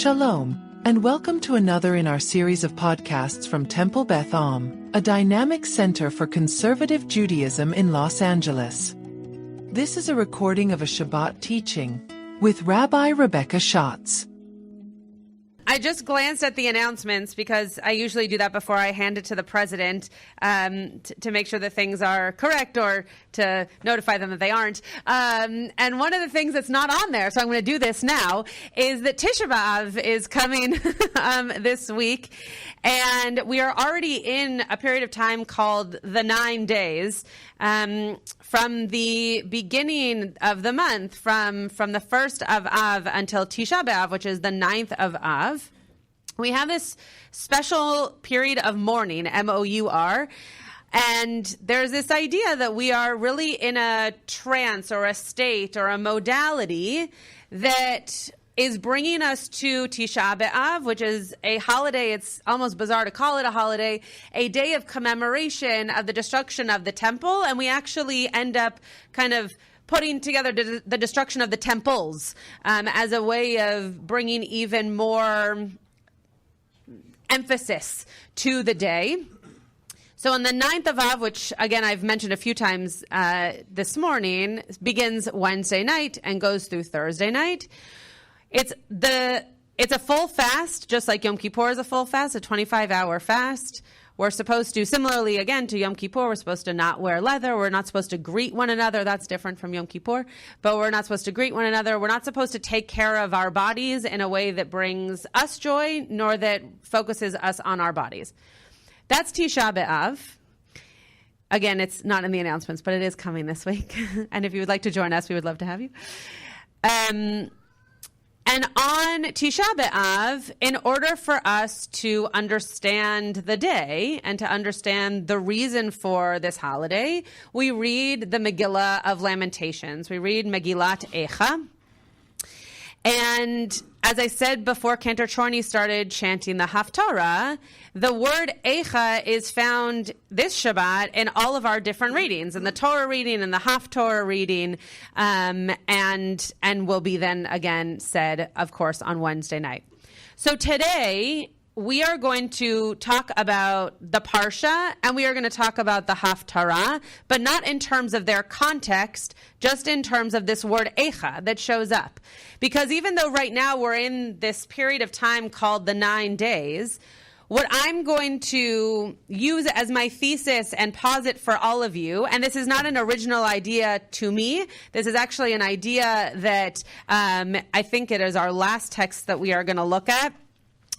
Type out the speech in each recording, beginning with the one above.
Shalom, and welcome to another in our series of podcasts from Temple Beth, a dynamic center for conservative Judaism in Los Angeles. This is a recording of a Shabbat teaching with Rabbi Rebecca Schatz. I just glanced at the announcements because I usually do that before I hand it to the president to make sure that things are correct or to notify them that they aren't. And one of the things that's not on there, so I'm going to do this now, is that Tisha B'Av is coming this week. And we are already in a period of time called the 9 days. From the beginning of the month, from the 1st of Av until Tisha B'Av, which is the 9th of Av, we have this special period of mourning, M-O-U-R, and there's this idea that we are really in a trance or a state or a modality that is bringing us to Tisha B'Av, which is a holiday. It's almost bizarre to call it a holiday, a day of commemoration of the destruction of the temple. And we actually end up kind of putting together the destruction of the temples as a way of bringing even more emphasis to the day. So on the 9th of Av, which again I've mentioned a few times this morning, begins Wednesday night and goes through Thursday night. It's a full fast, just like Yom Kippur is a full fast, a 25-hour fast. We're supposed to, similarly again to Yom Kippur, we're supposed to not wear leather. We're not supposed to greet one another. That's different from Yom Kippur. But we're not supposed to greet one another. We're not supposed to take care of our bodies in a way that brings us joy, nor that focuses us on our bodies. That's Tisha B'Av. Again, it's not in the announcements, but it is coming this week. And if you would like to join us, we would love to have you. And on Tisha B'Av, in order for us to understand the day and to understand the reason for this holiday, we read the Megillah of Lamentations. We read Megillat Eicha. And as I said before Cantor Chorny started chanting the Haftarah, the word Eicha is found this Shabbat in all of our different readings, in the Torah reading and the Haftarah reading, and will be then again said, of course, on Wednesday night. So today we are going to talk about the Parsha and we are going to talk about the Haftarah, but not in terms of their context, just in terms of this word Eicha that shows up. Because even though right now we're in this period of time called the 9 days, what I'm going to use as my thesis and posit for all of you, and this is not an original idea to me, this is actually an idea that I think it is our last text that we are going to look at.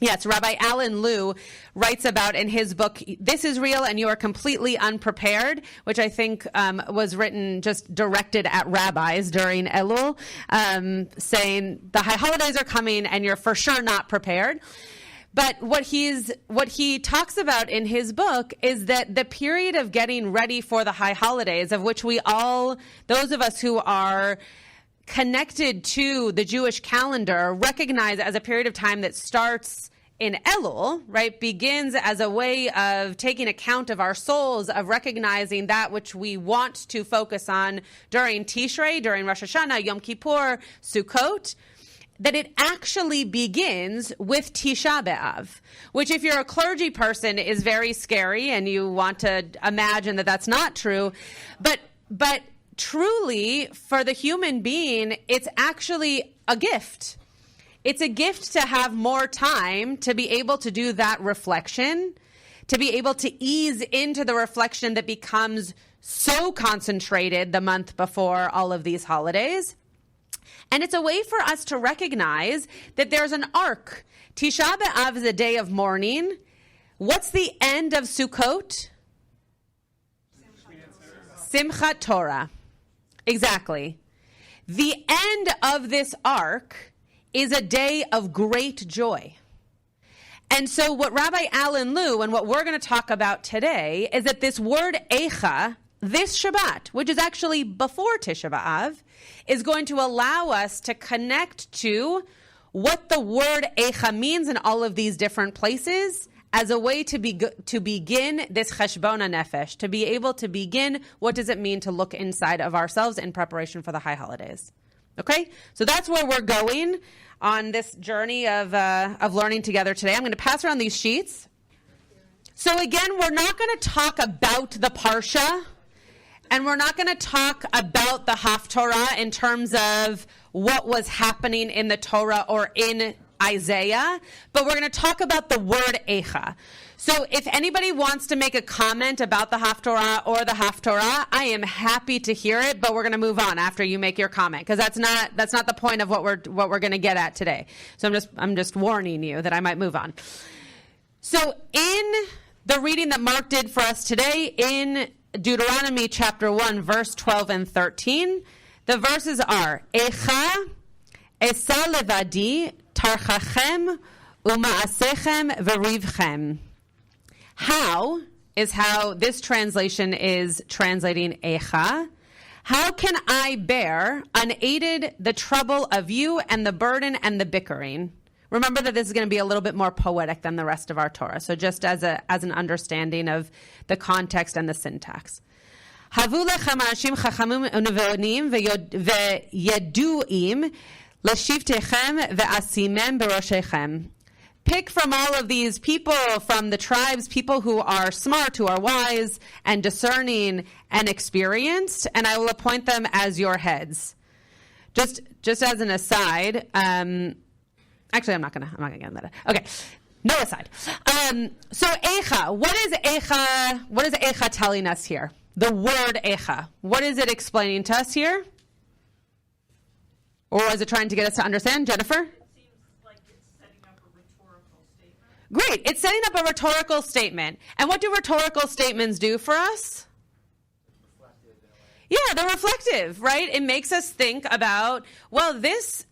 Yes, Rabbi Alan Liu writes about in his book, This is Real and You Are Completely Unprepared, which I think was written just directed at rabbis during Elul, saying the high holidays are coming and you're for sure not prepared. But what he talks about in his book is that the period of getting ready for the high holidays, of which we all, those of us who are connected to the Jewish calendar, recognize as a period of time that starts in Elul, right, begins as a way of taking account of our souls, of recognizing that which we want to focus on during Tishrei, during Rosh Hashanah, Yom Kippur, Sukkot, that it actually begins with Tisha B'Av, which if you're a clergy person is very scary and you want to imagine that that's not true, but truly, for the human being, it's actually a gift. It's a gift to have more time to be able to do that reflection, to be able to ease into the reflection that becomes so concentrated the month before all of these holidays. And it's a way for us to recognize that there's an arc. Tisha B'Av is a day of mourning. What's the end of Sukkot? Simchat Torah. Exactly. The end of this arc is a day of great joy. And so what Rabbi Alan Liu and what we're going to talk about today is that this word Eicha, this Shabbat, which is actually before Tisha B'Av, is going to allow us to connect to what the word Eicha means in all of these different places as a way to begin this cheshbon nefesh, to be able to begin what does it mean to look inside of ourselves in preparation for the high holidays. Okay? So that's where we're going. on this journey of learning together today. I'm going to pass around these sheets. So again, we're not going to talk about the Parsha, and we're not going to talk about the Haftorah in terms of what was happening in the Torah or in Isaiah, but we're going to talk about the word Eicha. So if anybody wants to make a comment about the Haftorah or the Haftorah, I am happy to hear it, but we're going to move on after you make your comment, because that's not the point of what we're going to get at today. So I'm just warning you that I might move on. So in the reading that Mark did for us today in Deuteronomy chapter 1, verse 12 and 13, the verses are, Eicha esa levadi tarchachem umaasechem verivchem. How is how this translation is translating Eicha. How can I bear unaided the trouble of you and the burden and the bickering? Remember that this is going to be a little bit more poetic than the rest of our Torah. So just as an understanding of the context and the syntax. Havu lechem anashim chachamim unevonim veyeduim leshivtechem veasimem beroshechem. Pick from all of these people from the tribes, people who are smart, who are wise and discerning and experienced, and I will appoint them as your heads. Just as an aside, actually, I'm not gonna get into that. Okay, no aside. So Eicha, what is Eicha? What is Eicha telling us here? The word Eicha. What is it explaining to us here? Or is it trying to get us to understand, Jennifer? Great. It's setting up a rhetorical statement. And what do rhetorical statements do for us? Yeah, they're reflective, right? It makes us think about, well, this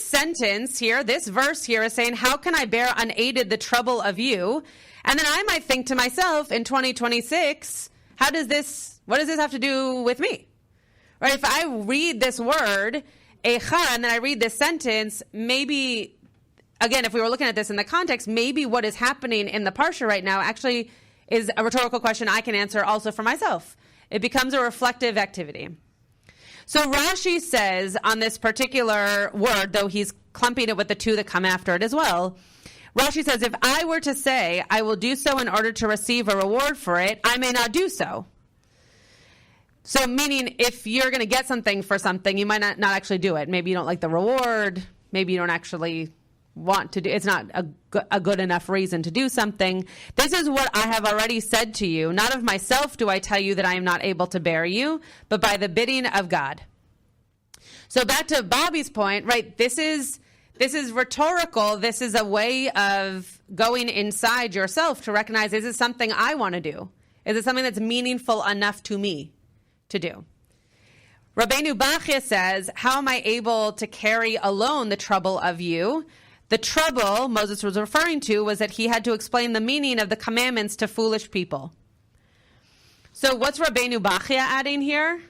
sentence here, this verse here is saying, how can I bear unaided the trouble of you? And then I might think to myself in 2026, what does this have to do with me? Right? If I read this word, Eicha, and then I read this sentence, maybe, again, if we were looking at this in the context, maybe what is happening in the Parsha right now actually is a rhetorical question I can answer also for myself. It becomes a reflective activity. So Rashi says on this particular word, though he's clumping it with the two that come after it as well, Rashi says, if I were to say, I will do so in order to receive a reward for it, I may not do so. So meaning if you're going to get something for something, you might not actually do it. Maybe you don't like the reward. Maybe you don't actually want to do, it's not a good enough reason to do something. This is what I have already said to you. Not of myself do I tell you that I am not able to bear you, but by the bidding of God. So back to Bobby's point, right? This is rhetorical. This is a way of going inside yourself to recognize, is it something I want to do? Is it something that's meaningful enough to me to do? Rabbeinu Bachya says, how am I able to carry alone the trouble of you? The trouble Moses was referring to was that he had to explain the meaning of the commandments to foolish people. So what's Rabbeinu Bachya adding here?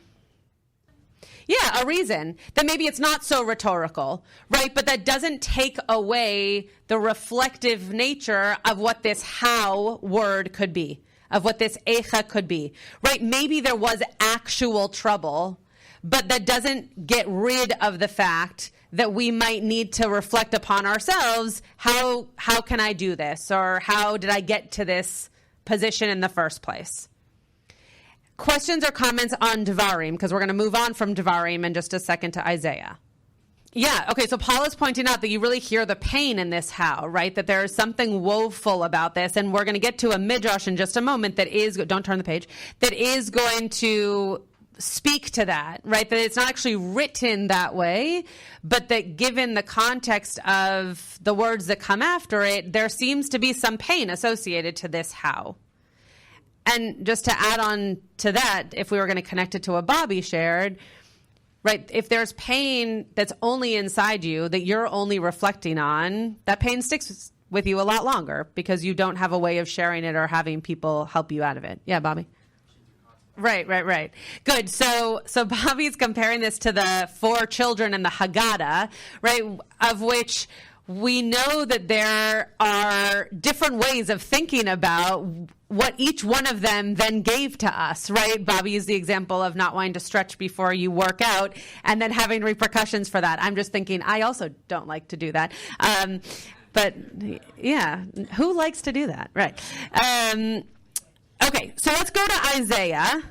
Yeah, a reason. That maybe it's not so rhetorical, right? But that doesn't take away the reflective nature of what this how word could be, of what this Eicha could be, right? Maybe there was actual trouble, but that doesn't get rid of the fact that we might need to reflect upon ourselves, how can I do this? Or how did I get to this position in the first place? Questions or comments on Devarim, because we're going to move on from Devarim in just a second to Isaiah. Yeah, okay, so Paul is pointing out that you really hear the pain in this how, right? That there is something woeful about this, and we're going to get to a midrash in just a moment that is, don't turn the page, that is going to speak to that, right? That it's not actually written that way, but that given the context of the words that come after it, there seems to be some pain associated to this how. And just to add on to that, if we were going to connect it to what Bobby shared, right, if there's pain that's only inside you, that you're only reflecting on, that pain sticks with you a lot longer because you don't have a way of sharing it or having people help you out of it. Yeah, Bobby? Right. Good. So Bobby's comparing this to the 4 children in the Haggadah, right, of which we know that there are different ways of thinking about what each one of them then gave to us, right? Bobby used the example of not wanting to stretch before you work out and then having repercussions for that. I'm just thinking, I also don't like to do that. But yeah, who likes to do that? Right. Okay, so let's go to Isaiah.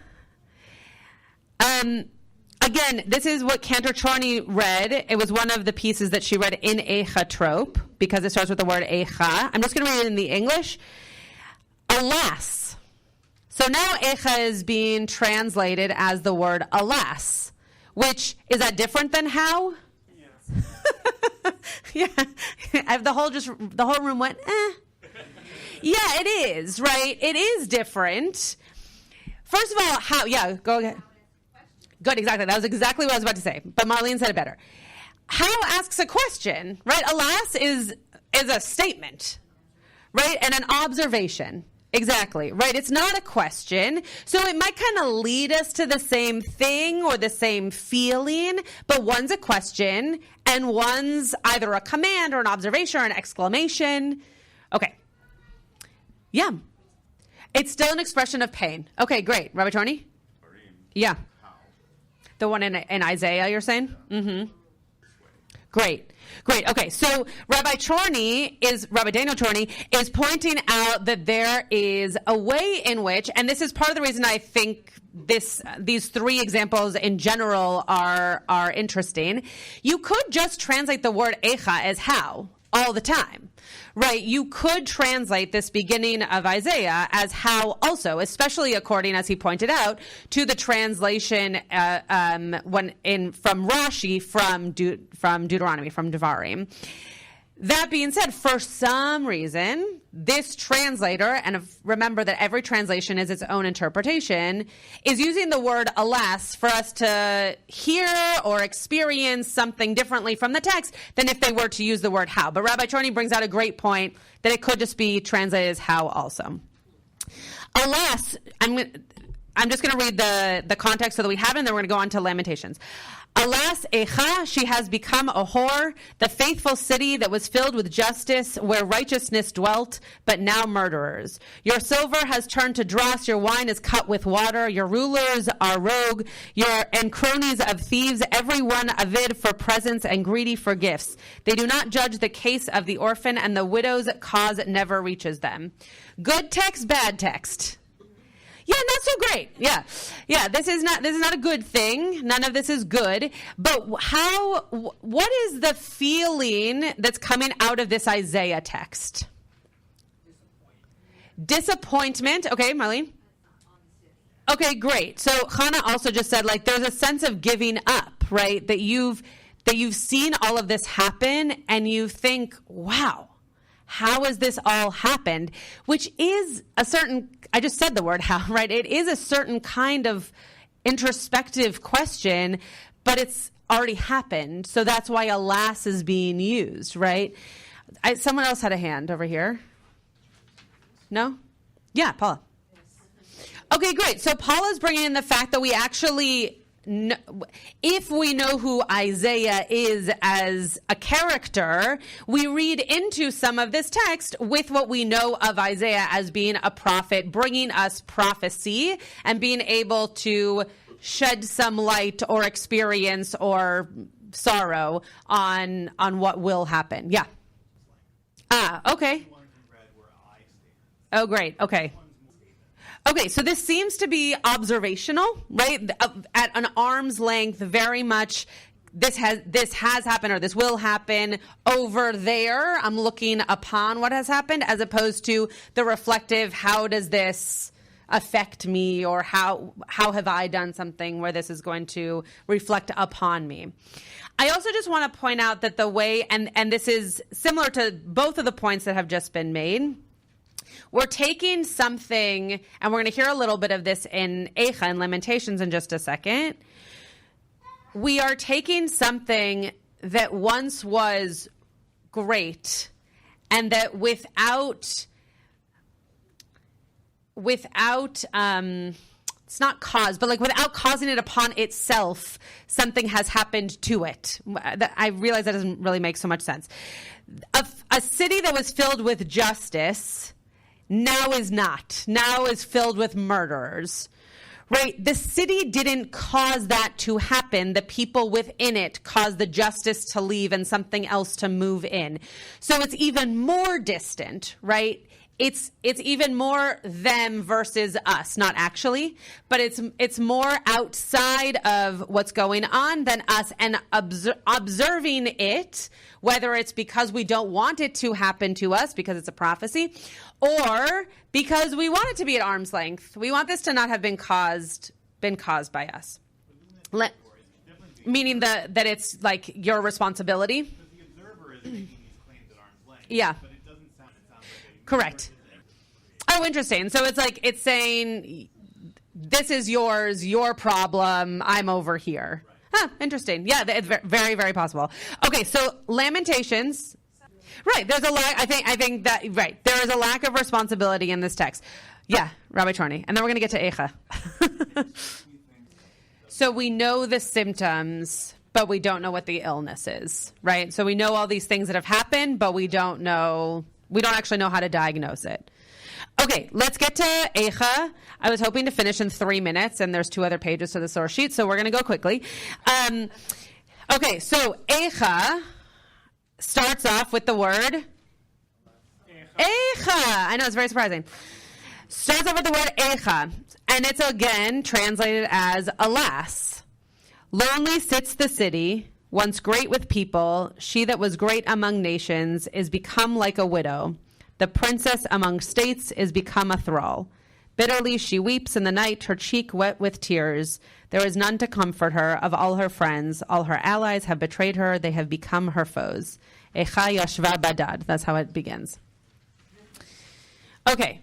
Again, this is what Cantor Chorny read. It was one of the pieces that she read in Eicha trope, because it starts with the word Eicha. I'm just going to read it in the English. Alas. So now Eicha is being translated as the word alas, which, is that different than how? Yes. Yeah. The whole room went, eh. Yeah, it is, right? It is different. First of all, how? Yeah, go ahead. Good, exactly. That was exactly what I was about to say. But Marlene said it better. How asks a question, right? Alas is a statement, right? And an observation. Exactly, right? It's not a question. So it might kind of lead us to the same thing or the same feeling, but one's a question and one's either a command or an observation or an exclamation. Okay. Yeah. It's still an expression of pain. Okay, great. Rabbi Chorny? Yeah. The one in Isaiah, you're saying? Mm-hmm. Great. Okay, so Rabbi Daniel Chorny is pointing out that there is a way in which, and this is part of the reason I think these three examples in general are interesting. You could just translate the word Eicha as how all the time. Right, you could translate this beginning of Isaiah as how also, especially according, as he pointed out, to the translation from Rashi from Deuteronomy, from Devarim. That being said, for some reason, this translator, and remember that every translation is its own interpretation, is using the word alas for us to hear or experience something differently from the text than if they were to use the word how. But Rabbi Chorny brings out a great point that it could just be translated as how also. Alas, I'm just going to read the context so that we have it, and then we're going to go on to Lamentations. Alas, Eicha, she has become a whore, the faithful city that was filled with justice, where righteousness dwelt, but now murderers. Your silver has turned to dross, your wine is cut with water, your rulers are rogue, and cronies of thieves, every one avid for presents and greedy for gifts. They do not judge the case of the orphan, and the widow's cause never reaches them. Good text, bad text. Yeah, not so great. Yeah. This is not a good thing. None of this is good. But what is the feeling that's coming out of this Isaiah text? Disappointment. Okay, Marlene. Okay, great. So Hannah also just said, like, there's a sense of giving up, right? That you've seen all of this happen, and you think, wow. How has this all happened? Which is a certain, I just said the word how, right? It is a certain kind of introspective question, but it's already happened. So that's why alas is being used, right? Someone else had a hand over here. No? Yeah, Paula. Okay, great. So Paula's bringing in the fact that we actually, if we know who Isaiah is as a character, we read into some of this text with what we know of Isaiah as being a prophet, bringing us prophecy and being able to shed some light or experience or sorrow on what will happen. Yeah. Okay. Oh, great. Okay. Okay, so this seems to be observational, right? At an arm's length, very much this has happened or this will happen over there. I'm looking upon what has happened as opposed to the reflective, how does this affect me, or how have I done something where this is going to reflect upon me. I also just want to point out that the way, and this is similar to both of the points that have just been made, we're taking something, and we're going to hear a little bit of this in Eicha and Lamentations in just a second. We are taking something that once was great, and that without it's not caused, but like without causing it upon itself, something has happened to it. I realize that doesn't really make so much sense. A city that was filled with justice now is not. Now is filled with murderers. Right? The city didn't cause that to happen. The people within it caused the justice to leave and something else to move in. So it's even more distant, right? It's even more them versus us, not actually, but it's more outside of what's going on than us, and observing it, whether it's because we don't want it to happen to us because it's a prophecy, or because we want it to be at arm's length. We want this to not have been caused by us. Meaning that it's like your responsibility. Because the observer is making these claims at arm's length. Yeah. But it doesn't sound like correct. Oh, interesting. So it's saying, this is yours, your problem, I'm over here. Right. Huh, interesting. Yeah, it's very, very possible. Okay, so Lamentations. Right, there's a lack, I think that, right, there is a lack of responsibility in this text. Yeah, Rabbi Chorny. And then we're going to get to Eicha. So we know the symptoms, but we don't know what the illness is, right? So we know all these things that have happened, but we don't actually know how to diagnose it. Okay, let's get to Eicha. I was hoping to finish in 3 minutes, and there's 2 other pages to the source sheet, so we're going to go quickly. Okay, so Eicha starts off with the word Eicha. I know, it's very surprising. Starts off with the word Eicha, and it's again translated as alas. Lonely sits the city, once great with people. She that was great among nations is become like a widow. The princess among states is become a thrall. Bitterly she weeps in the night, her cheek wet with tears. There is none to comfort her of all her friends. All her allies have betrayed her. They have become her foes. Eicha yashva badad. That's how it begins. Okay,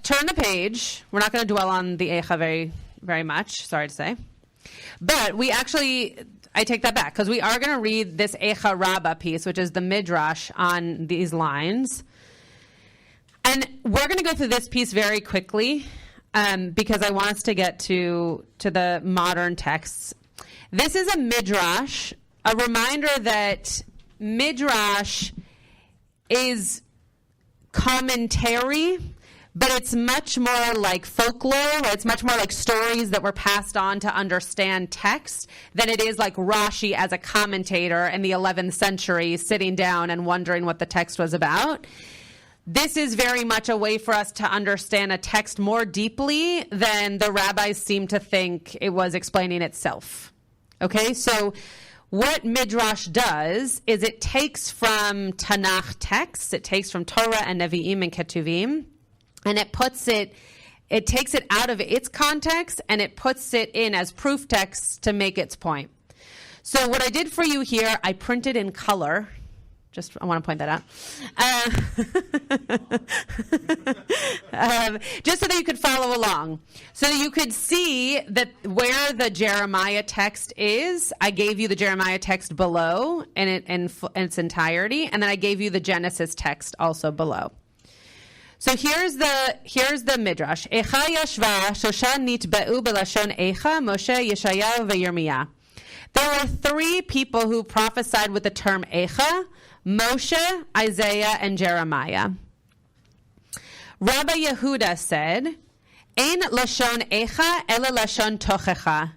turn the page. We're not going to dwell on the Eicha very, very much, sorry to say. But I take that back, because we are going to read this Eicha Rabbah piece, which is the Midrash on these lines. And we're going to go through this piece very quickly, because I want us to get to the modern texts. This is a Midrash, a reminder that Midrash is commentary, but it's much more like folklore. It's much more like stories that were passed on to understand text than it is like Rashi as a commentator in the 11th century sitting down and wondering what the text was about. This is very much a way for us to understand a text more deeply than the rabbis seem to think it was explaining itself. Okay, so what Midrash does is it takes from Tanakh texts, it takes from Torah and Nevi'im and Ketuvim, and it takes it out of its context and it puts it in as proof text to make its point. So what I did for you here, I printed in color. I want to point that out. Just so that you could follow along. So that you could see that where the Jeremiah text is, I gave you the Jeremiah text below in its entirety, and then I gave you the Genesis text also below. So here's the Midrash. Eicha yashva shoshan nitba'u belashon Eicha, Moshe, Yeshayahu, veYirmiyah. There were 3 people who prophesied with the term Eicha: Moshe, Isaiah, and Jeremiah. Rabbi Yehuda said, Ein lashon Eicha ela lashon tochecha.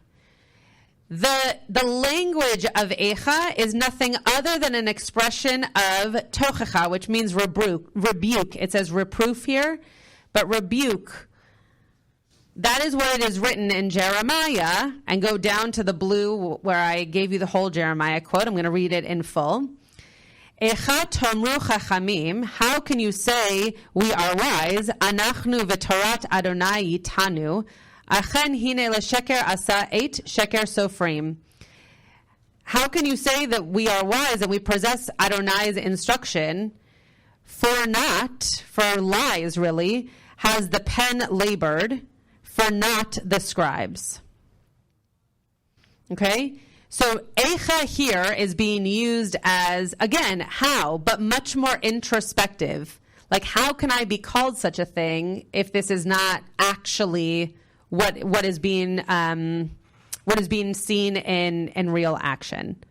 The language of Eicha is nothing other than an expression of tochecha, which means rebuke. It says reproof here, but rebuke. That is what it is written in Jeremiah. And go down to the blue where I gave you the whole Jeremiah quote. I'm going to read it in full. Eicha tomru chachamim, how can you say we are wise? Anachnu v'torat Adonai yitanu. Achen hine lesheker asa 8 sheker sofrim. How can you say that we are wise and we possess Adonai's instruction? For lies really, has the pen labored, for not the scribes. Okay? So Eicha here is being used as, again, how, but much more introspective. Like, how can I be called such a thing if this is not actually what is being seen in real action.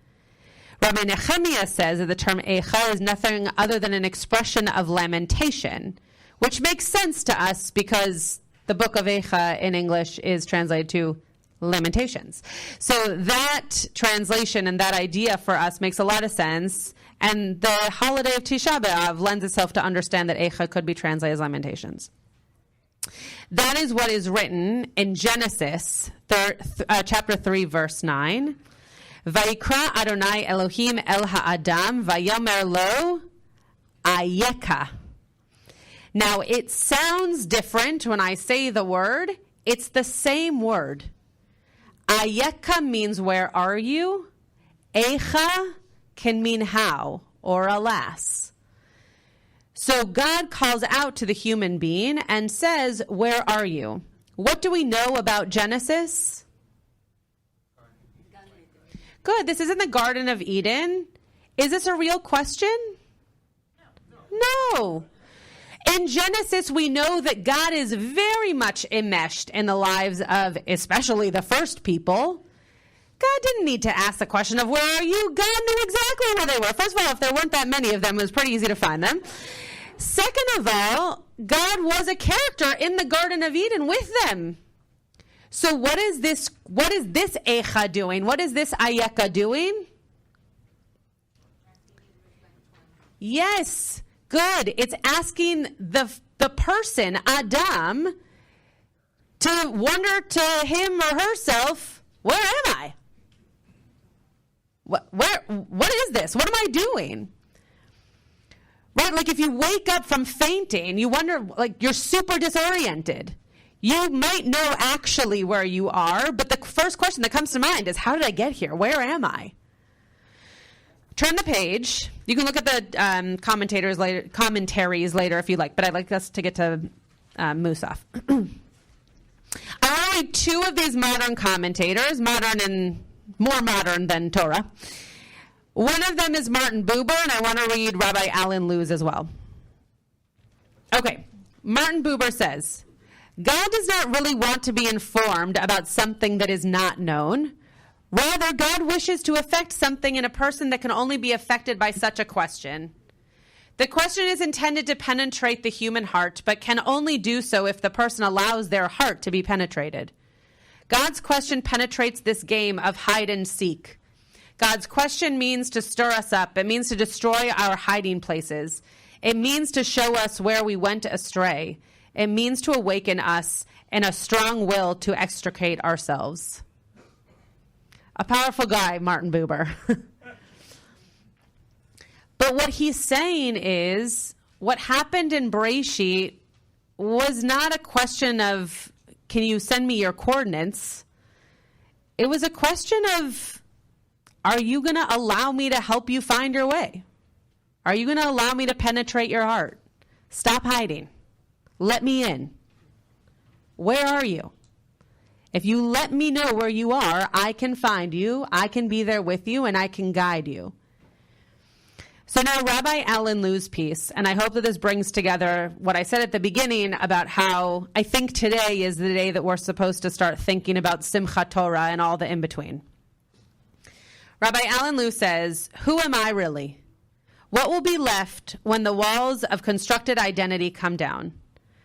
Rabbi Nehemiah says that the term Eicha is nothing other than an expression of lamentation, which makes sense to us because the book of Eicha in English is translated to Lamentations. So that translation and that idea for us makes a lot of sense, and the holiday of Tisha B'Av lends itself to understand that Eicha could be translated as Lamentations. That is what is written in Genesis chapter 3, verse 9. Vayikra Adonai Elohim el ha'adam vayomer lo ayeka. Now, it sounds different when I say the word. It's the same word. Ayeka means where are you? Eicha can mean how or alas. So God calls out to the human being and says, where are you? What do we know about Genesis? Good. This is in the Garden of Eden. Is this a real question? No. In Genesis, we know that God is very much enmeshed in the lives of especially the first people. God didn't need to ask the question of where are you? God knew exactly where they were. First of all, if there weren't that many of them, it was pretty easy to find them. Second of all, God was a character in the Garden of Eden with them. So what is this Eicha doing? What is this Ayeka doing? Yes, good. It's asking the person, Adam, to wonder to him or herself, where am I? What is this? What am I doing? Right, like if you wake up from fainting, you wonder, like you're super disoriented. You might know actually where you are, but the first question that comes to mind is, how did I get here? Where am I? Turn the page. You can look at the commentaries later if you like, but I'd like us to get to Musaf. I want to read two of these modern commentators, modern and more modern than Torah. One of them is Martin Buber, and I want to read Rabbi Alan Luz as well. Okay, Martin Buber says, God does not really want to be informed about something that is not known. Rather, God wishes to affect something in a person that can only be affected by such a question. The question is intended to penetrate the human heart, but can only do so if the person allows their heart to be penetrated. God's question penetrates this game of hide and seek. God's question means to stir us up. It means to destroy our hiding places. It means to show us where we went astray. It means to awaken us in a strong will to extricate ourselves. A powerful guy, Martin Buber. But what he's saying is, what happened in Bereshit was not a question of, can you send me your coordinates? It was a question of, are you going to allow me to help you find your way? Are you going to allow me to penetrate your heart? Stop hiding. Let me in. Where are you? If you let me know where you are, I can find you, I can be there with you, and I can guide you. So now Rabbi Alan Luz's piece, and I hope that this brings together what I said at the beginning about how I think today is the day that we're supposed to start thinking about Simchat Torah and all the in-between. Rabbi Alan Luz says, who am I really? What will be left when the walls of constructed identity come down?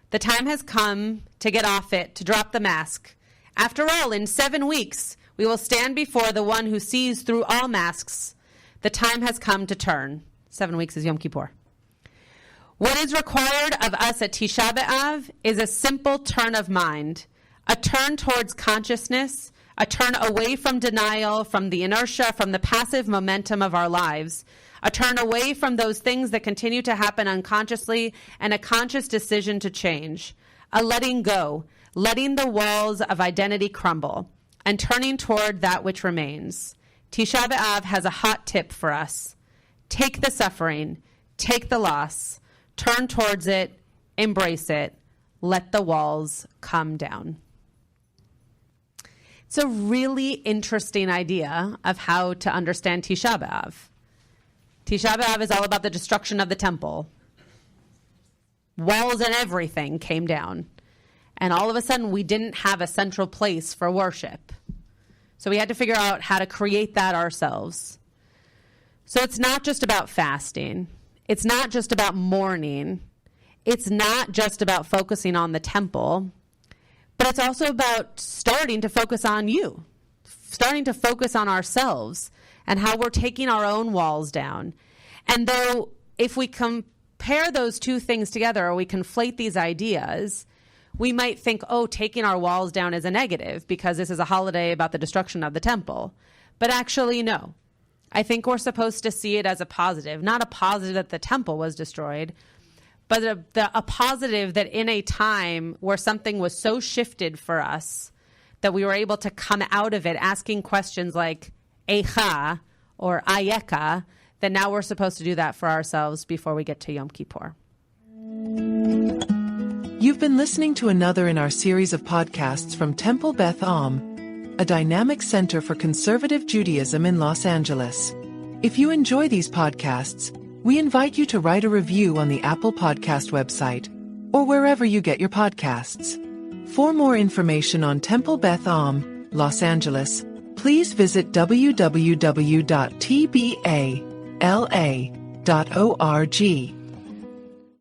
The time has come to get off it, to drop the mask. After all, in 7 weeks, we will stand before the one who sees through all masks. The time has come to turn. 7 weeks is Yom Kippur. What is required of us at Tisha B'Av is a simple turn of mind, a turn towards consciousness, a turn away from denial, from the inertia, from the passive momentum of our lives, a turn away from those things that continue to happen unconsciously, and a conscious decision to change, a letting go, letting the walls of identity crumble, and turning toward that which remains. Tisha B'Av has a hot tip for us. Take the suffering, take the loss, turn towards it, embrace it, let the walls come down. It's a really interesting idea of how to understand Tisha B'Av. Tisha B'Av is all about the destruction of the temple. Walls and everything came down. And all of a sudden, we didn't have a central place for worship. So we had to figure out how to create that ourselves. So it's not just about fasting. It's not just about mourning. It's not just about focusing on the temple. But it's also about starting to focus on you, starting to focus on ourselves and how we're taking our own walls down. And though if we compare those two things together or we conflate these ideas, we might think, oh, taking our walls down is a negative because this is a holiday about the destruction of the temple. But actually, no. I think we're supposed to see it as a positive, not a positive that the temple was destroyed, but a positive that in a time where something was so shifted for us that we were able to come out of it asking questions like Eicha or Ayeka, that now we're supposed to do that for ourselves before we get to Yom Kippur. You've been listening to another in our series of podcasts from Temple Beth Am, a dynamic center for conservative Judaism in Los Angeles. If you enjoy these podcasts, we invite you to write a review on the Apple Podcast website or wherever you get your podcasts. For more information on Temple Beth Am, Los Angeles, please visit www.tbala.org.